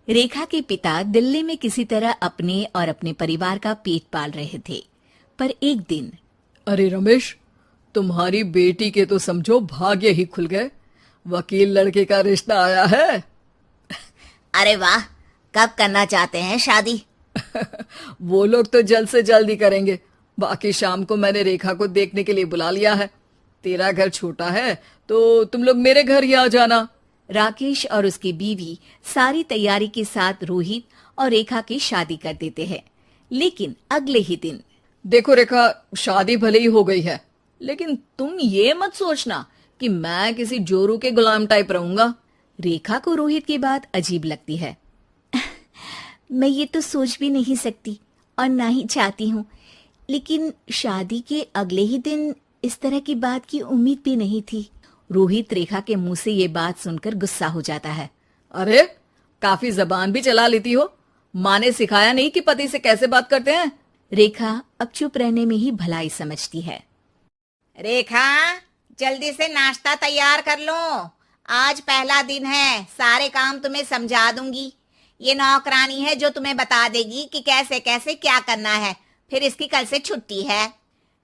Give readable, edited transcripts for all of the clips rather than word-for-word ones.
रेखा के पिता दिल्ली में किसी तरह अपने और अपने परिवार का पेट पाल रहे थे, पर एक दिन, अरे रमेश, तुम्हारी बेटी के तो समझो भाग्य ही खुल गए। वकील लड़के का रिश्ता आया है। अरे वाह, कब करना चाहते हैं शादी? वो लोग तो जल्द से जल्द ही करेंगे। बाकी शाम को मैंने रेखा को देखने के लिए बुला लिया है। तेरा घर छोटा है तो तुम लोग मेरे घर ही आ जाना। राकेश और उसकी बीवी सारी तैयारी के साथ रोहित और रेखा की शादी कर देते हैं। लेकिन अगले ही दिन, देखो रेखा, शादी भले ही हो गई है, लेकिन तुम ये मत सोचना कि मैं किसी जोरू के गुलाम टाइप रहूंगा। रेखा को रोहित की बात अजीब लगती है। मैं ये तो सोच भी नहीं सकती और ना ही चाहती हूँ, लेकिन शादी के अगले ही दिन इस तरह की बात की उम्मीद भी नहीं थी। रोहित रेखा के मुंह से ये बात सुनकर गुस्सा हो जाता है। अरे, काफी जबान भी चला लेती हो। माँ ने सिखाया नहीं कि पति से कैसे बात करते हैं? रेखा अब चुप रहने में ही भलाई समझती है। रेखा, जल्दी से नाश्ता तैयार कर लो। आज पहला दिन है, सारे काम तुम्हें समझा दूंगी। ये नौकरानी है जो तुम्हें बता देगी कि कैसे कैसे क्या करना है। फिर इसकी कल से छुट्टी है।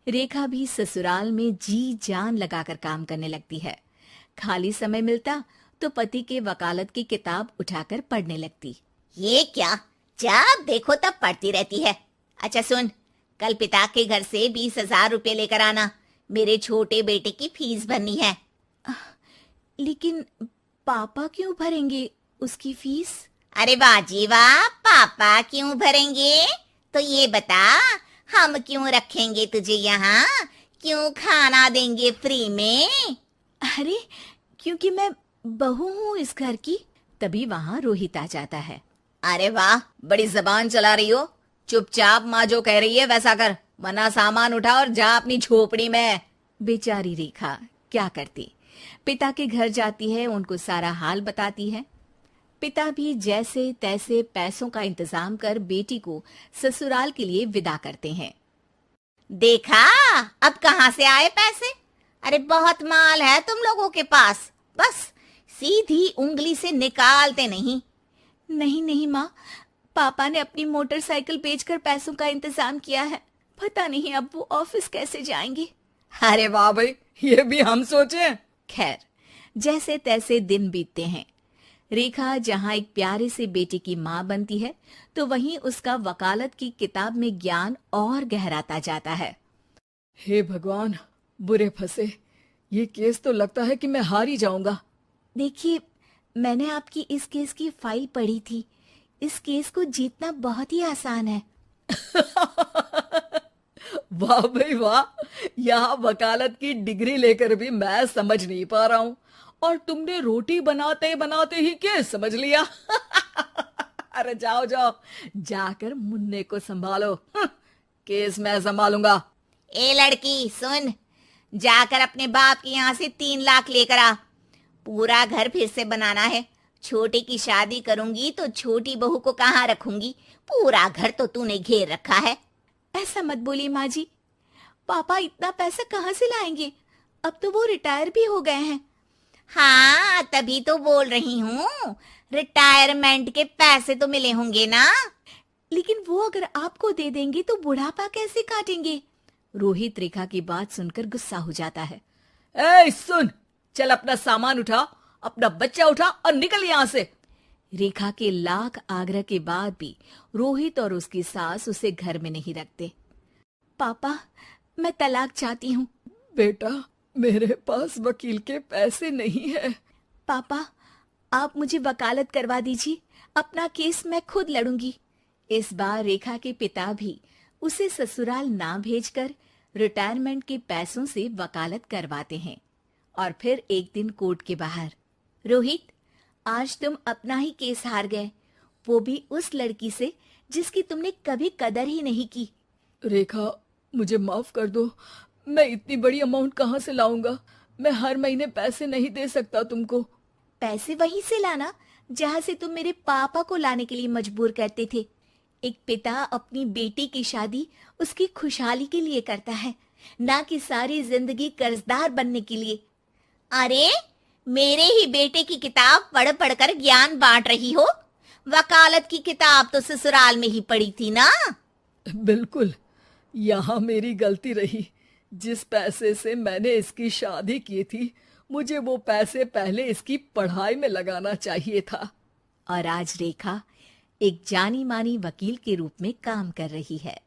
रेखा भी ससुराल में जी जान लगाकर काम करने लगती है। खाली समय मिलता तो पति के वकालत की किताब उठाकर पढ़ने लगती। ये क्या, जब देखो तब पढ़ती रहती है। अच्छा सुन, कल पिता के घर से 20,000 रुपये लेकर आना। मेरे छोटे बेटे की फीस भरनी है। लेकिन पापा क्यों भरेंगे उसकी फीस? अरे वाह जी वाह, पापा क्यों भरेंगे? तो ये बता, हम क्यों रखेंगे तुझे यहाँ? क्यों खाना देंगे फ्री में? अरे, क्योंकि मैं बहू हूँ इस घर की। तभी वहाँ रोहित आ जाता है। अरे वाह, बड़ी जबान चला रही हो। चुपचाप माँ जो कह रही है वैसा कर, वरना सामान उठा और जा अपनी झोपड़ी में। बेचारी रेखा क्या करती, पिता के घर जाती है, उनको सारा हाल बताती है। पिता भी जैसे तैसे पैसों का इंतजाम कर बेटी को ससुराल के लिए विदा करते हैं। देखा, अब कहाँ से आए पैसे? अरे बहुत माल है तुम लोगों के पास, बस सीधी उंगली से निकालते नहीं। नहीं नहीं माँ, पापा ने अपनी मोटरसाइकिल बेचकर पैसों का इंतजाम किया है। पता नहीं अब वो ऑफिस कैसे जाएंगे। अरे वाह भाई, ये भी हम सोचे। खैर, जैसे तैसे दिन बीतते हैं। रेखा जहाँ एक प्यारे से बेटे की माँ बनती है, तो वहीं उसका वकालत की किताब में ज्ञान और गहराता जाता है। हे भगवान, बुरे फंसे। ये केस तो लगता है कि मैं हार ही जाऊंगा। देखिए, मैंने आपकी इस केस की फाइल पढ़ी थी। इस केस को जीतना बहुत ही आसान है। वाह भाई वाह, यहाँ वकालत की डिग्री लेकर भी मैं समझ नहीं पा रहा हूँ, और तुमने रोटी बनाते बनाते ही केस समझ लिया। अरे जाओ जाओ, जाकर मुन्ने को संभालो। केस मैं संभालूंगा। ए लड़की सुन, जाकर अपने बाप के यहाँ से 3 लाख लेकर आ। पूरा घर फिर से बनाना है। छोटे की शादी करूंगी तो छोटी बहू को कहाँ रखूंगी? पूरा घर तो तूने घेर रखा है। ऐसा मत बोलिए माँ जी, पापा इतना पैसा कहाँ से लाएंगे? अब तो वो रिटायर भी हो गए हैं। हाँ, तभी तो बोल रही हूँ, रिटायरमेंट के पैसे तो मिले होंगे ना। लेकिन वो अगर आपको दे देंगे तो बुढ़ापा कैसे काटेंगे? रोहित रेखा की बात सुनकर गुस्सा हो जाता है। ए सुन, चल अपना सामान उठा, अपना बच्चा उठा और निकल यहाँ से। रेखा के लाख आग्रह के बाद भी रोहित और उसकी सास उसे घर में नहीं रखते। पापा, मैं तलाक चाहती हूँ। बेटा, मेरे पास वकील के पैसे नहीं है। पापा, आप मुझे वकालत करवा दीजिए, अपना केस मैं खुद लड़ूंगी। इस बार रेखा के पिता भी उसे ससुराल ना भेजकर रिटायरमेंट के पैसों से वकालत करवाते हैं। और फिर एक दिन कोर्ट के बाहर, रोहित, आज तुम अपना ही केस हार गए, वो भी उस लड़की से जिसकी तुमने कभी कदर ही नहीं की। रेखा, मुझे माफ कर दो। मैं इतनी बड़ी अमाउंट कहाँ से लाऊंगा? मैं हर महीने पैसे नहीं दे सकता तुमको। पैसे वहीं से लाना जहाँ से तुम मेरे पापा को लाने के लिए मजबूर करते थे। एक पिता अपनी बेटी की शादी उसकी खुशहाली के लिए करता है, ना कि सारी जिंदगी कर्जदार बनने के लिए। अरे, मेरे ही बेटे की किताब पढ़ पढ़ कर ज्ञान बांट रही हो? वकालत की किताब तो ससुराल में ही पड़ी थी ना। बिल्कुल, यहाँ मेरी गलती रही। जिस पैसे से मैंने इसकी शादी की थी, मुझे वो पैसे पहले इसकी पढ़ाई में लगाना चाहिए था। और आज रेखा एक जानी मानी वकील के रूप में काम कर रही है।